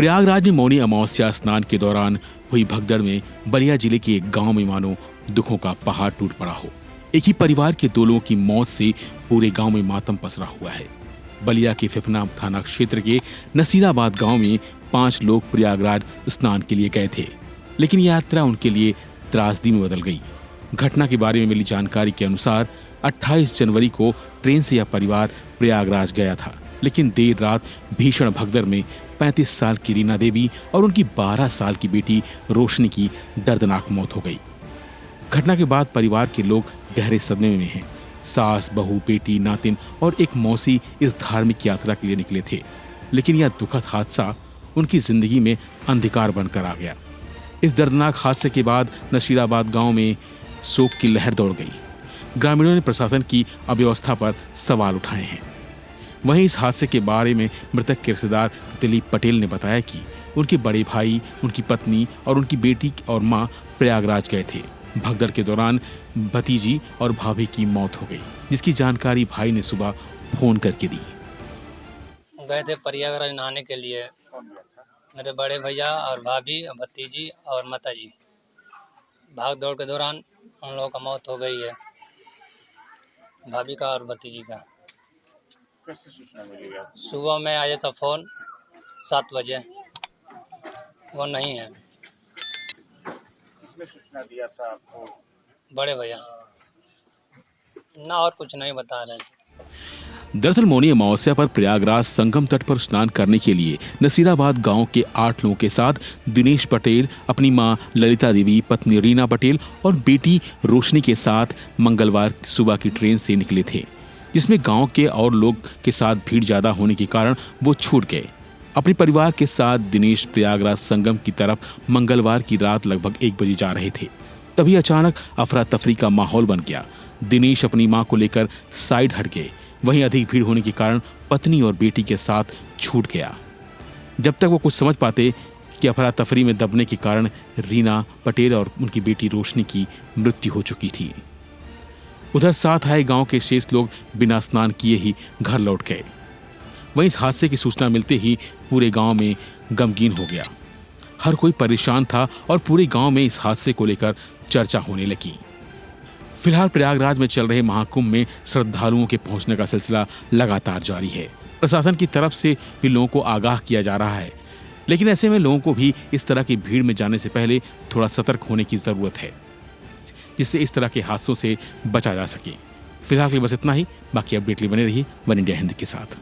प्रयागराज में मौनी अमावस्या स्नान के दौरान हुई भगदड़ में बलिया जिले के एक गांव में मानो दुखों का पहाड़ टूट पड़ा हो। एक ही परिवार के 2 लोगों की मौत से पूरे गांव में मातम पसरा हुआ है। बलिया के फिफना थाना क्षेत्र के नसीराबाद गांव में 5 लोग प्रयागराज स्नान के लिए गए थे, लेकिन यात्रा उनके लिए त्रासदी में बदल गई। घटना के बारे में मिली जानकारी के अनुसार 28 जनवरी को ट्रेन से यह परिवार प्रयागराज गया था, लेकिन देर रात भीषण भगदड़ में 35 साल की रीना देवी और उनकी 12 साल की बेटी रोशनी की दर्दनाक मौत हो गई। घटना के बाद परिवार के लोग गहरे सदमे में हैं। सास, बहू, बेटी, नातिन और एक मौसी इस धार्मिक यात्रा के लिए निकले थे, लेकिन यह दुखद हादसा उनकी जिंदगी में अंधकार बनकर आ गया। इस दर्दनाक हादसे के बाद नसीराबाद गांव में शोक की लहर दौड़ गई। ग्रामीणों ने प्रशासन की अव्यवस्था पर सवाल उठाए हैं। वहीं इस हादसे के बारे में मृतक के रिश्तेदार दिलीप पटेल ने बताया कि उनके बड़े भाई, उनकी पत्नी और उनकी बेटी और मां प्रयागराज गए थे। भगदड़ के दौरान भतीजी और भाभी की मौत हो गई, जिसकी जानकारी भाई ने सुबह फोन करके दी। गए थे प्रयागराज नहाने के लिए, मेरे बड़े भैया और भाभी और भतीजी और माताजी। भाग दौड़ के दौरान उन लोगों का मौत हो गई है, भाभी का और भतीजी का। कैसे सूचना मिली आपको? सुबह में आया था फोन 7 बजे, वो नहीं है। किसने सूचना दिया था आपको? बड़े भैया ना, और कुछ नहीं बता रहे। दरअसल मौनी अमावस्या पर प्रयागराज संगम तट पर स्नान करने के लिए नसीराबाद गांव के 8 लोगों के साथ दिनेश पटेल, अपनी मां ललिता देवी, पत्नी रीना पटेल और बेटी रोशनी के साथ मंगलवार सुबह की ट्रेन से निकले थे, जिसमें गांव के और लोग के साथ भीड़ ज्यादा होने के कारण वो छूट गए। अपने परिवार के साथ दिनेश प्रयागराज संगम की तरफ मंगलवार की रात लगभग 1 बजे जा रहे थे। तभी अचानक अफरा तफरी का माहौल बन गया। दिनेश अपनी मां को लेकर साइड हट गए। वहीं अधिक भीड़ होने के कारण पत्नी और बेटी के साथ छूट गया। जब तक वो कुछ समझ पाते कि अफरा तफरी में दबने के कारण रीना पटेल और उनकी बेटी रोशनी की मृत्यु हो चुकी थी। उधर साथ आए गांव के शेष लोग बिना स्नान किए ही घर लौट गए। वहीं इस हादसे की सूचना मिलते ही पूरे गांव में गमगीन हो गया। हर कोई परेशान था और पूरे गांव में इस हादसे को लेकर चर्चा होने लगी। फिलहाल प्रयागराज में चल रहे महाकुंभ में श्रद्धालुओं के पहुंचने का सिलसिला लगातार जारी है। प्रशासन की तरफ से भी लोगों को आगाह किया जा रहा है, लेकिन ऐसे में लोगों को भी इस तरह की भीड़ में जाने से पहले थोड़ा सतर्क होने की जरूरत है, जिससे इस तरह के हादसों से बचा जा सके। फिलहाल के बस इतना ही। बाकी अपडेट लिए बने रहिए वन इंडिया हिंदी के साथ।